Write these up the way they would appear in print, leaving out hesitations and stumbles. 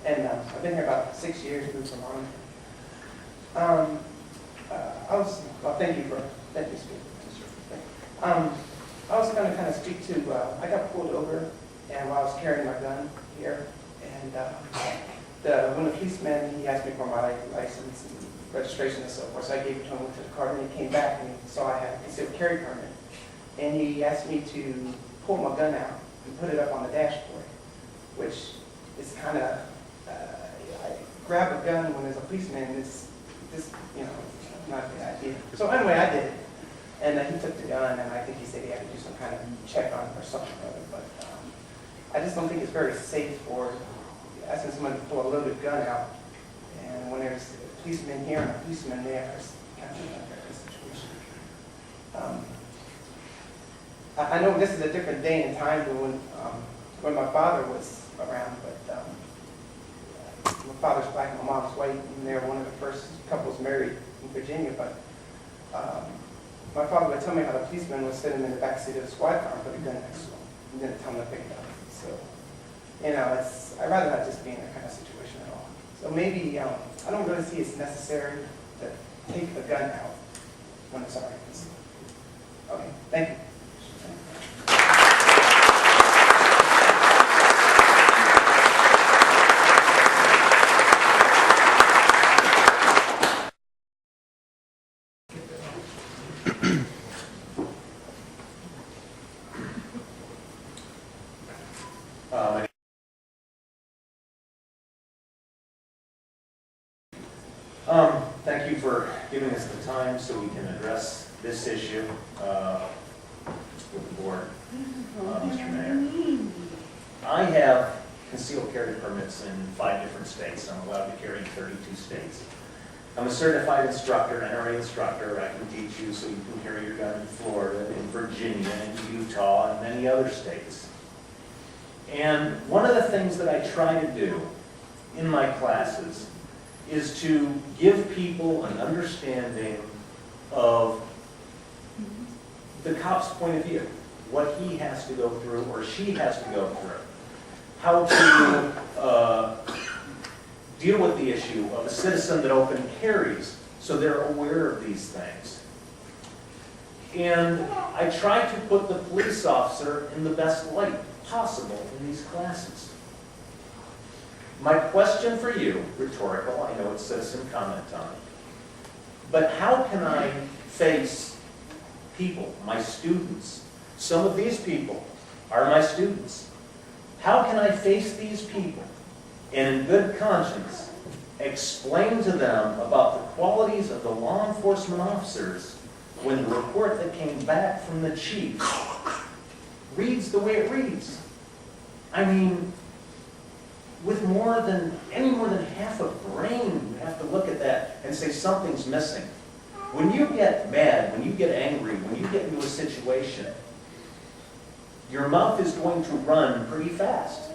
And I've been here about 6 years, moved from Arlington. Thank you, Speaker. I was going to kind of speak to, I got pulled over and while I was carrying my gun here, and when the policeman, he asked me for my license and registration and so forth, so I gave it to him, went to the car, and he came back and saw I had a concealed carry permit, and he asked me to pull my gun out and put it up on the dashboard, which is kind of, I grab a gun when there's a policeman, it's just, not a good idea. So anyway, I did it. And he took the gun, and I think he said he had to do some kind of check on it or something or other. But I just don't think it's very safe for asking someone to pull a loaded gun out. And when there's a policeman here and a policeman there, it's kind of an unfair situation. I know this is a different day and time than when my father was around, but my father's black and my mom's white, and they're one of the first couples married in Virginia. But my father would tell me how the policeman would sit him in the backseat of the squad car and put a gun next to him, and then tell him to pick it up. So, I'd rather not just be in that kind of situation at all. So maybe, I don't really see it's necessary to take a gun out when it's already concealed. Okay, thank you. Thank you for giving us the time so we can address this issue with the board, Mr. Mayor. I have concealed carry permits in 5 different states. I'm allowed to carry in 32 states. I'm a certified instructor, NRA instructor. I can teach you so you can carry your gun in Florida, in Virginia, in Utah, and many other states. And one of the things that I try to do in my classes is to give people an understanding of the cop's point of view, what he has to go through or she has to go through, how to deal with the issue of a citizen that open carries so they're aware of these things. And I try to put the police officer in the best light possible in these classes. My question for you, rhetorical, I know it's citizen comment time, but how can I face people, my students? Some of these people are my students. How can I face these people and in good conscience explain to them about the qualities of the law enforcement officers when the report that came back from the chief reads the way it reads? I mean, with any more than half a brain, you have to look at that and say something's missing. When you get mad, when you get angry, when you get into a situation, your mouth is going to run pretty fast.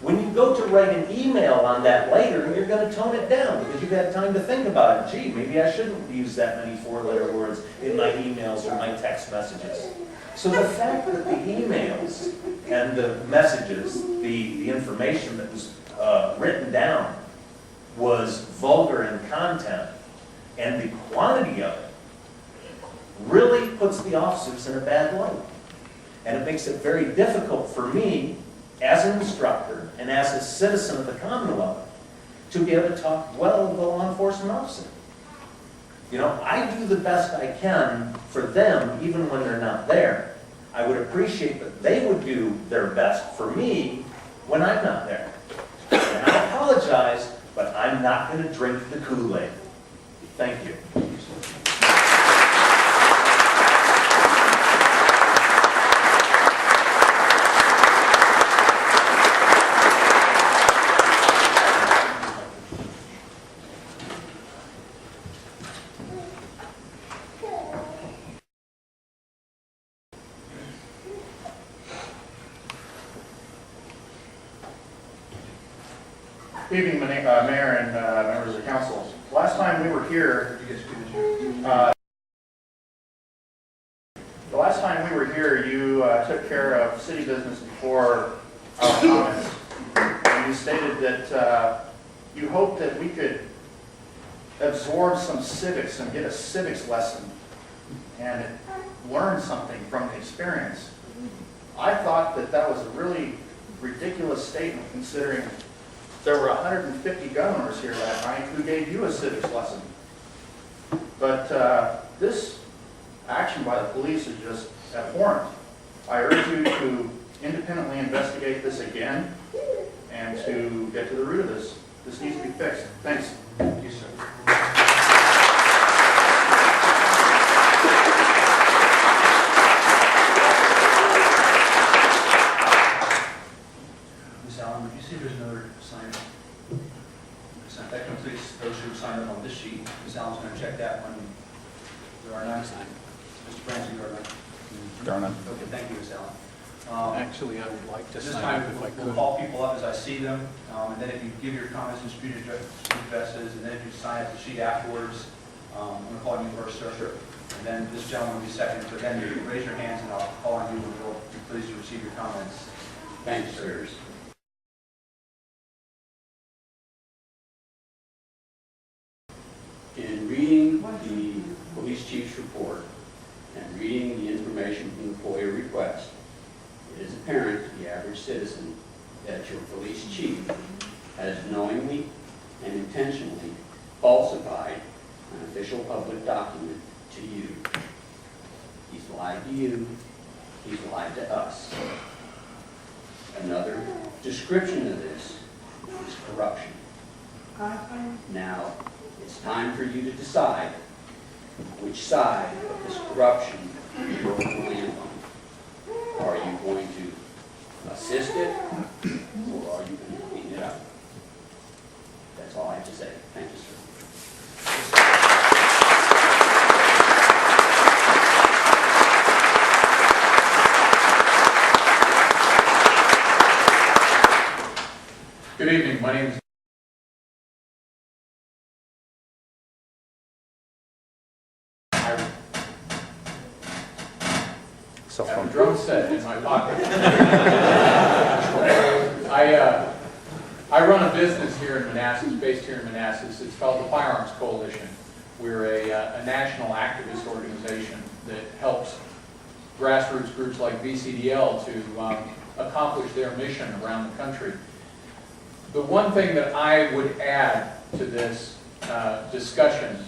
When you go to write an email on that later, you're going to tone it down because you've had time to think about it. Gee, maybe I shouldn't use that many 4-letter words in my emails or my text messages. So the fact that the emails and the messages, the information that was written down was vulgar in content, and the quantity of it really puts the officers in a bad light. And it makes it very difficult for me as an instructor and as a citizen of the Commonwealth to be able to talk well of the law enforcement officer. I do the best I can for them even when they're not there. I would appreciate that they would do their best for me when I'm not there. And I apologize, but I'm not going to drink the Kool-Aid. Thank you. Good evening, Mayor and members of the council. Last time we were here, took care of city business before our comments. And you stated that you hoped that we could absorb some civics and get a civics lesson and learn something from the experience. I thought that that was a really ridiculous statement, considering there were 150 gun owners here that night who gave you a civics lesson. But this action by the police is just abhorrent. I urge you to independently investigate this again and to get to the root of this. This needs to be fixed. Thanks. Thank you, sir. Ms. Allen, would you see there's another sign? That completes those who signed up on this sheet. Ms. Allen's going to check that one. There are none. Mr. Francis, you are none. There are none. Okay, thank you, Ms. Allen. Actually, I would like to This sign time, up if I we'll could. call people up as I see them, and then if you give your comments and street addresses, and then if you sign up the sheet afterwards, I'm going to call you first, sir. Sure. And then this gentleman will be second, but then you raise your hands and I'll call on you and we'll be pleased to receive your comments. Thank you, sir. In reading the police chief's report and reading the information from the FOIA request, it is apparent to the average citizen that your police chief has knowingly and intentionally falsified an official public document to you. He's lied to you. He's lied to us. Another description of this is corruption. Now, it's time for you to decide which side of this corruption you're going to land on. Are you going to assist it, or are you going to clean it up? That's all I have to say. Thank you, sir. Good evening. My name is I have a drum set in my pocket. I run a business here in Manassas, based here in Manassas. It's called the Firearms Coalition. We're a national activist organization that helps grassroots groups like VCDL to accomplish their mission around the country. The one thing that I would add to this discussion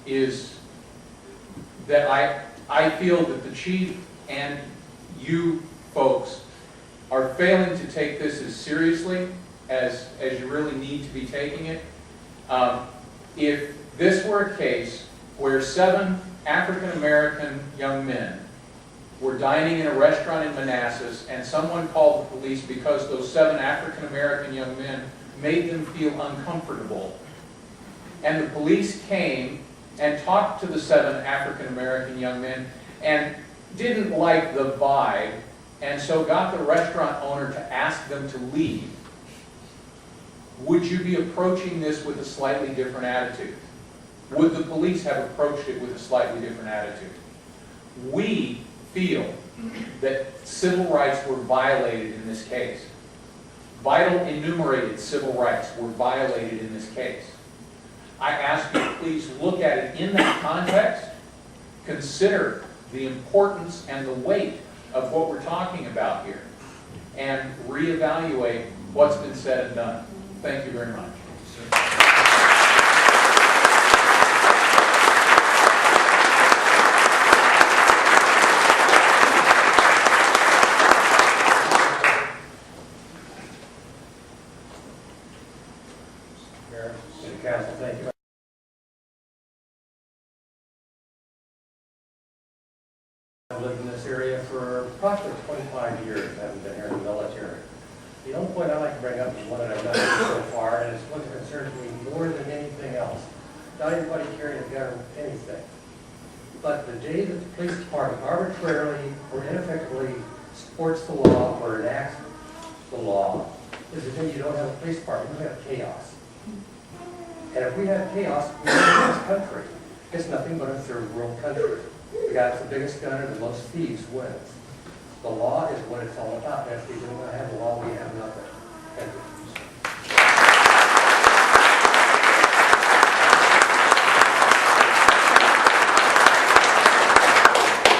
is that I feel that the chief and you folks are failing to take this as seriously as you really need to be taking it. If this were a case where 7 African American young men were dining in a restaurant in Manassas and someone called the police because those 7 African American young men made them feel uncomfortable, and the police came and talked to the 7 African American young men and didn't like the vibe, and so got the restaurant owner to ask them to leave, would you be approaching this with a slightly different attitude? Would the police have approached it with a slightly different attitude? We feel that civil rights were violated in this case. Vital enumerated civil rights were violated in this case. I ask you to please look at it in that context, consider the importance and the weight of what we're talking about here, and reevaluate what's been said and done. Thank you very much. City Council, thank you. I've lived in this area for approximately 25 years. I haven't been here in the military. The only point I'd like to bring up is one that I've done so far, and it's one that concerns me more than anything else. Not everybody carrying a gun or anything. But the day that the police department arbitrarily or ineffectively supports the law or enacts the law is the day you don't have a police department, you have chaos. And if we have chaos, we have this country. It's nothing but a third world country. The guy with the biggest gun and the most thieves wins. The law is what it's all about. If we don't have the law, we have nothing. Thank you.